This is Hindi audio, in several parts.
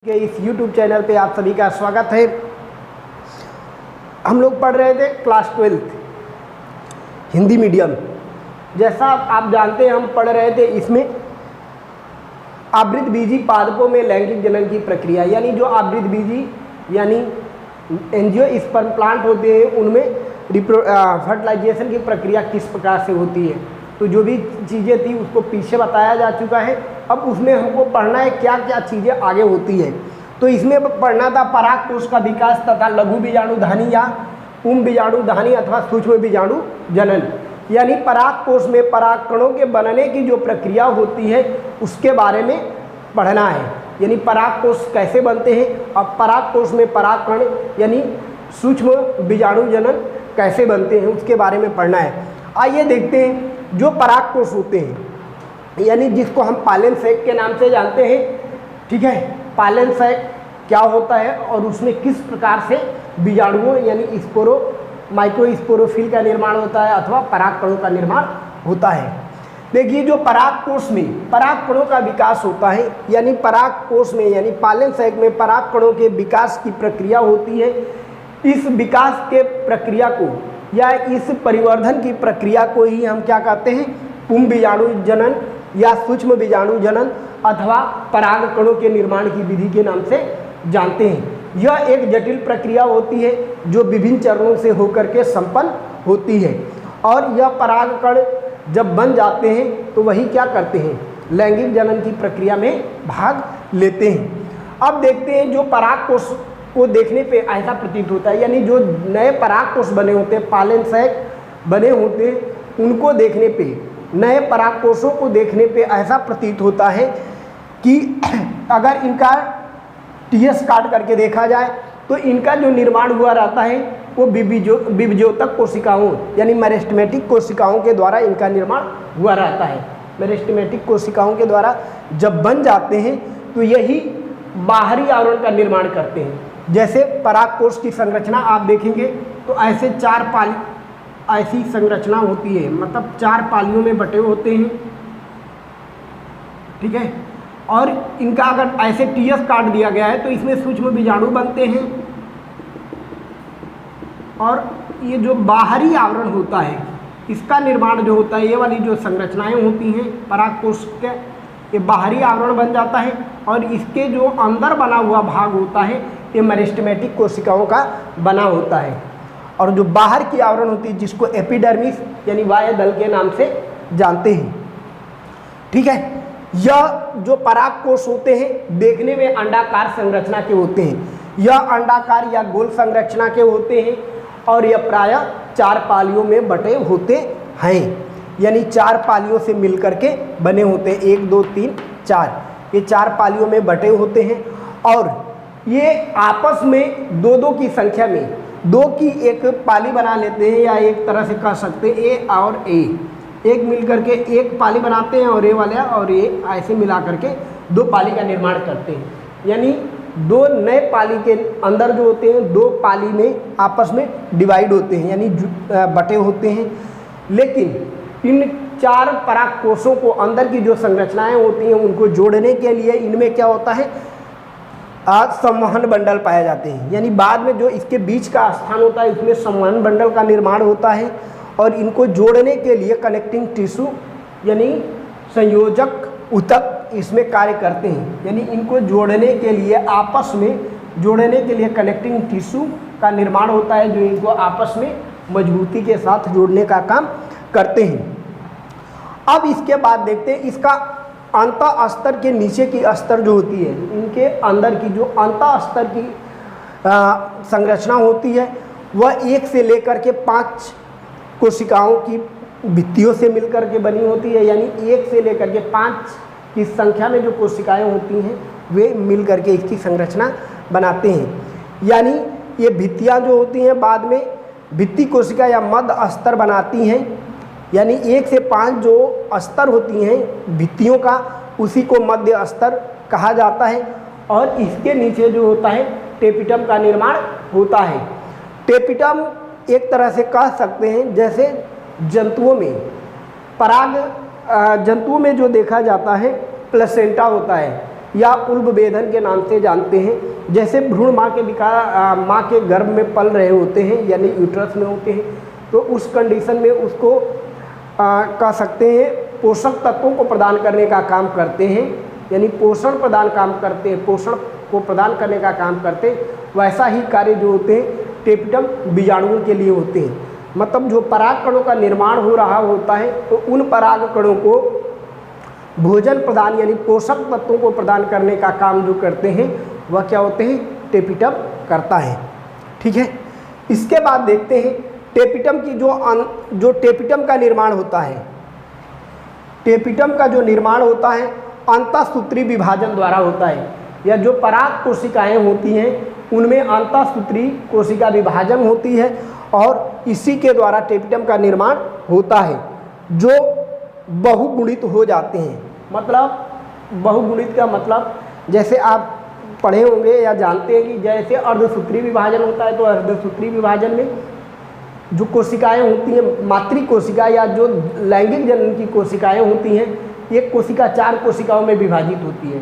के इस YouTube चैनल पे आप सभी का स्वागत है। हम लोग पढ़ रहे थे क्लास 12 हिंदी मीडियम। जैसा आप जानते हैं हम पढ़ रहे थे इसमें आवृतबीजी पादपों में लैंगिक जनन की प्रक्रिया, यानी जो आवृतबीजी यानी एंजियोस्पर्म प्लांट होते हैं उनमें फर्टिलाइजेशन की प्रक्रिया किस प्रकार से होती है। तो जो भी चीज़ें थी उसको पीछे बताया जा चुका है। अब उसमें हमको पढ़ना है क्या क्या चीज़ें आगे होती है। तो इसमें पढ़ना था परागकोश का विकास तथा लघु बीजाणुधानी या पुम बीजाणुधानी अथवा सूक्ष्म बीजाणु जनन, यानी परागकोश में परागकणों के बनने की जो प्रक्रिया होती है उसके बारे में पढ़ना है। यानी परागकोश कैसे बनते हैं और परागकोश में परागकण यानी सूक्ष्म बीजाणु जनन कैसे बनते हैं उसके बारे में पढ़ना है। आइए देखते हैं जो परागकोश होते हैं, यानी जिसको हम पालन सैक के नाम से जानते हैं। ठीक है, पालन सैक क्या होता है और उसमें किस प्रकार से बीजाणुओं यानी स्पोरो माइक्रोस्पोरोफिल का निर्माण होता है अथवा परागकणों का निर्माण होता है। देखिए जो परागकोश में परागकणों का विकास होता है, यानी परागकोश में यानी पालन सैक में परागकणों के विकास की प्रक्रिया होती है। इस विकास के प्रक्रिया को या इस परिवर्धन की प्रक्रिया को ही हम क्या कहते हैं, पुम बीजाणु जनन या सूक्ष्म बीजाणु जनन अथवा परागकणों के निर्माण की विधि के नाम से जानते हैं। यह एक जटिल प्रक्रिया होती है जो विभिन्न चरणों से होकर के संपन्न होती है और यह परागकण जब बन जाते हैं तो वही क्या करते हैं, लैंगिक जनन की प्रक्रिया में भाग लेते हैं। अब देखते हैं जो परागकोश को देखने पे ऐसा प्रतीत होता है, यानी जो नए परागकोश बने होते हैं, पालन सैक बने होते हैं, उनको देखने पे नए परागकोशों को देखने पे ऐसा प्रतीत होता है कि अगर इनका टीएस काट करके देखा जाए तो इनका जो निर्माण हुआ रहता है वो विभजोतक कोशिकाओं यानी मेरिस्टेमेटिक कोशिकाओं के द्वारा इनका निर्माण हुआ रहता है। मेरिस्टेमेटिक कोशिकाओं के द्वारा जब बन जाते हैं तो यही बाहरी आवरण का निर्माण करते हैं। जैसे परागकोश की संरचना आप देखेंगे तो ऐसे ऐसी संरचना होती है, मतलब 4 पालियों में बटे होते हैं। ठीक है, और इनका अगर ऐसे टीएस काट दिया गया है तो इसमें सूक्ष्म बीजाणु बनते हैं और ये जो बाहरी आवरण होता है इसका निर्माण जो होता है, ये वाली जो संरचनाएं होती हैं परागकोश के, ये बाहरी आवरण बन जाता है और इसके जो अंदर बना हुआ भाग होता है ये मेरिस्टेमेटिक कोशिकाओं का बना होता है। और जो बाहर की आवरण होती है जिसको एपिडर्मिस यानी बाह्य दल के नाम से जानते हैं। ठीक है, यह जो परागकोश होते हैं देखने में अंडाकार संरचना के होते हैं। यह अंडाकार या गोल संरचना के होते हैं और यह प्रायः 4 पालियों में बटे होते हैं, यानी 4 पालियों से मिलकर के बने होते हैं। 1 2 3 4, ये 4 पालियों में बटे होते हैं और ये आपस में 2-2 की संख्या में 2 की एक पाली बना लेते हैं, या एक तरह से कह सकते हैं ए और ए, एक मिलकर के एक पाली बनाते हैं और ए वाले और ये ऐसे मिला करके 2 पाली का निर्माण करते हैं। यानी 2 नए पाली के अंदर जो होते हैं 2 पाली में आपस में डिवाइड होते हैं यानी बटे होते हैं। लेकिन इन 4 परागकोशों को अंदर की जो संरचनाएं होती हैं उनको जोड़ने के लिए इनमें क्या होता है, संवहन बंडल पाए जाते हैं। यानी बाद में जो इसके बीच का स्थान होता है उसमें संवहन बंडल का निर्माण होता है और इनको जोड़ने के लिए कनेक्टिंग टिश्यू यानी संयोजक ऊतक इसमें कार्य करते हैं। यानी इनको जोड़ने के लिए आपस में जोड़ने के लिए कनेक्टिंग टिश्यू का निर्माण होता है जो इनको आपस में मजबूती के साथ जोड़ने का काम करते हैं। अब इसके बाद देखते हैं इसका अंतः स्तर के नीचे की स्तर जो होती है, इनके अंदर की जो अंतः स्तर की संरचना होती है वह 1 से लेकर के 5 कोशिकाओं की भित्तियों से मिलकर के बनी होती है। यानी 1 से लेकर के 5 की संख्या में जो कोशिकाएं होती हैं वे मिलकर के इसकी संरचना बनाते हैं। यानी ये भित्तियाँ जो होती हैं बाद में भित्ति कोशिका या मध्य स्तर बनाती हैं। यानी 1 से 5 जो स्तर होती हैं भित्तियों का उसी को मध्य स्तर कहा जाता है और इसके नीचे जो होता है टेपिटम का निर्माण होता है। टेपिटम एक तरह से कह सकते हैं जैसे जंतुओं में जो देखा जाता है प्लेसेंटा होता है, या उल्बवेधन के नाम से जानते हैं। जैसे भ्रूण माँ के गर्भ में पल रहे होते हैं, यानी यूट्रस में होते हैं, तो उस कंडीशन में उसको कह सकते हैं पोषक तत्वों को प्रदान करने का काम करते हैं, यानी पोषण को प्रदान करने का काम करते हैं। वैसा ही कार्य जो होते हैं टेपिटम बीजाणुओं के लिए होते हैं। मतलब जो पराग कणों का निर्माण हो रहा होता है, तो उन पराग कणों को भोजन प्रदान यानी पोषक तत्वों को प्रदान करने का काम जो करते हैं वह क्या होते हैं, टेपिटम करता है। ठीक है, इसके बाद देखते हैं टेपिटम की जो टेपिटम का निर्माण होता है, टेपिटम का जो निर्माण होता है अंतःसूत्री विभाजन द्वारा होता है। या जो पराग कोशिकाएं होती हैं उनमें अंतःसूत्री कोशिका विभाजन होती है और इसी के द्वारा टेपिटम का निर्माण होता है, जो बहुगुणित हो जाते हैं। मतलब बहुगुणित का मतलब जैसे आप पढ़े होंगे या जानते हैं कि जैसे अर्धसूत्री विभाजन होता है, तो अर्धसूत्री विभाजन में जो कोशिकाएं होती हैं, मातृ कोशिका या जो लैंगिक जनन की कोशिकाएं होती हैं, एक कोशिका 4 कोशिकाओं में विभाजित होती है।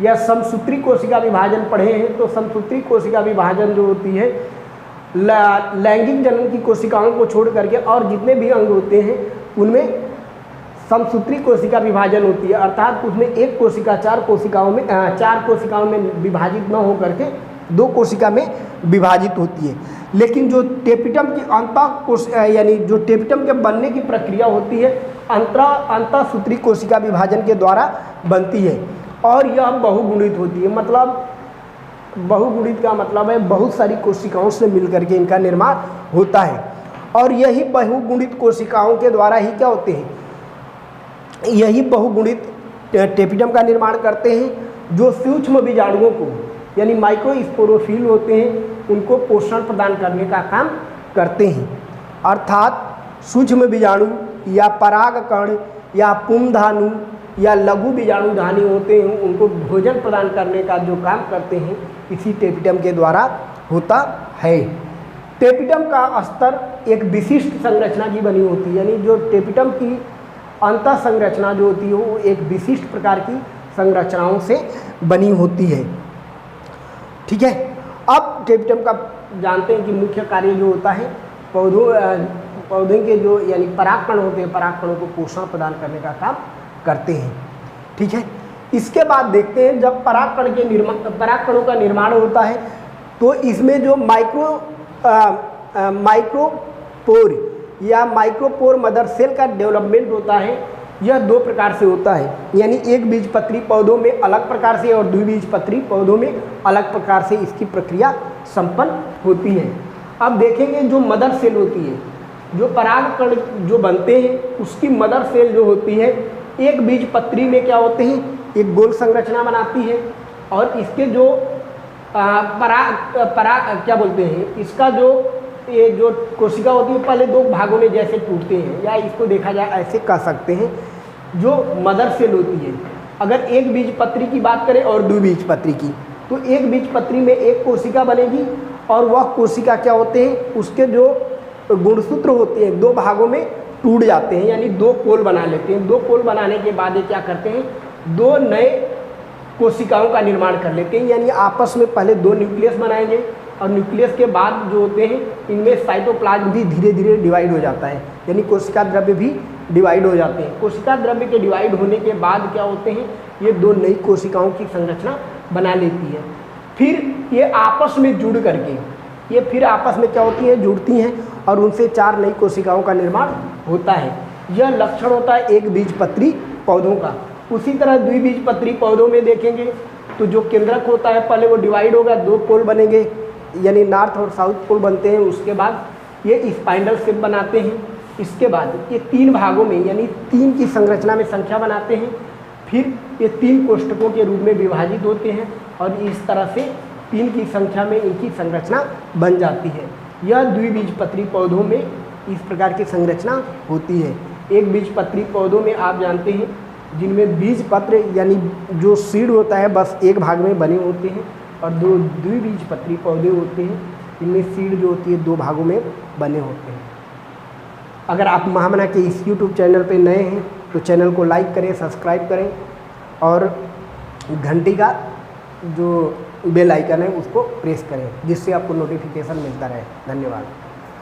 या समसूत्री कोशिका विभाजन पढ़े हैं, तो समसूत्री कोशिका विभाजन जो होती है लैंगिक जनन की कोशिकाओं को छोड़ करके और जितने भी अंग होते हैं उनमें समसूत्री कोशिका विभाजन होती है, अर्थात उसमें एक कोशिका 4 कोशिकाओं में विभाजित न होकर के 2 कोशिका में विभाजित होती है। लेकिन जो टेपिटम की यानी जो टेपिटम के बनने की प्रक्रिया होती है अंतःसूत्री कोशिका विभाजन के द्वारा बनती है और यह बहुगुणित होती है। मतलब बहुगुणित का मतलब है बहुत सारी कोशिकाओं से मिलकर के इनका निर्माण होता है और यही बहुगुणित कोशिकाओं के द्वारा ही क्या होते हैं, यही बहुगुणित टेपिटम का निर्माण करते हैं, जो सूक्ष्म बीजाणुओं को यानी माइक्रोस्पोरोफिल होते हैं उनको पोषण प्रदान करने का काम करते हैं। अर्थात सूक्ष्म बीजाणु या परागकण या पुंधाणु या लघु बीजाणुधानी होते हैं, उनको भोजन प्रदान करने का जो काम करते हैं इसी टेपिटम के द्वारा होता है। टेपिटम का स्तर एक विशिष्ट संरचना की बनी होती है, यानी जो टेपिटम की अंतः संरचना जो होती है वो एक विशिष्ट प्रकार की संरचनाओं से बनी होती है। ठीक है, अब टेपिटम का जानते हैं कि मुख्य कार्य जो होता है पौधे के जो यानी परागकण होते हैं, परागकणों को पोषण प्रदान करने का काम करते हैं। ठीक है, इसके बाद देखते हैं जब परागकणों का निर्माण होता है तो इसमें जो माइक्रोपोर या माइक्रोपोर मदर सेल का डेवलपमेंट होता है, यह 2 प्रकार से होता है। यानी एक बीजपत्री पौधों में अलग प्रकार से और द्विबीजपत्री पौधों में अलग प्रकार से इसकी प्रक्रिया संपन्न होती है। अब देखेंगे जो मदर सेल होती है, जो परागकण जो बनते हैं उसकी मदर सेल जो होती है एक बीजपत्री में क्या होते हैं, एक गोल संरचना बनाती है और इसके जो क्या बोलते हैं, इसका ये जो कोशिका होती है पहले 2 भागों में जैसे टूटते हैं, या इसको देखा जाए ऐसे कह सकते हैं। जो मदर सेल होती है, अगर एक बीजपत्री की बात करें और द्विबीजपत्री की, तो एक बीजपत्री में एक कोशिका बनेगी और वह कोशिका क्या होते हैं, उसके जो गुणसूत्र होते हैं 2 भागों में टूट जाते हैं, यानी 2 पोल बना लेते हैं। 2 पोल बनाने के बाद ये क्या करते हैं, 2 नए कोशिकाओं का निर्माण कर लेते हैं। यानी आपस में पहले 2 न्यूक्लियस बनाएंगे और न्यूक्लियस के बाद जो होते हैं इनमें साइटोप्लाज्म भी धीरे धीरे डिवाइड हो जाता है, यानी कोशिका द्रव्य भी डिवाइड हो जाते हैं। कोशिका द्रव्य के डिवाइड होने के बाद क्या होते हैं, ये 2 नई कोशिकाओं की संरचना बना लेती है। फिर ये आपस में जुड़ करके ये फिर आपस में क्या होती है, जुड़ती हैं और उनसे 4 नई कोशिकाओं का निर्माण होता है। यह लक्षण होता है एक बीजपत्री पौधों का। उसी तरह द्विबीजपत्री पौधों में देखेंगे तो जो केंद्रक होता है पहले वो डिवाइड होगा, 2 पोल बनेंगे, यानी नॉर्थ और साउथ पोल बनते हैं। उसके बाद ये स्पाइंडल शेप बनाते हैं। इसके बाद ये 3 भागों में यानी 3 की संरचना में संख्या बनाते हैं। फिर ये 3 कोष्ठकों के रूप में विभाजित होते हैं और इस तरह से 3 की संख्या में इनकी संरचना बन जाती है। यह द्विबीजपत्री पौधों में इस प्रकार की संरचना होती है। एक बीजपत्री पौधों में आप जानते हैं जिनमें बीजपत्र यानी जो सीड होता है बस एक भाग में बने होते हैं और 2 द्विबीजपत्री पौधे होते हैं इनमें सीड जो होती है 2 भागों में बने होते हैं। अगर आप महामना के इस YouTube चैनल पे नए हैं तो चैनल को लाइक करें, सब्सक्राइब करें और घंटी का जो बेल आइकन है उसको प्रेस करें, जिससे आपको नोटिफिकेशन मिलता रहे। धन्यवाद।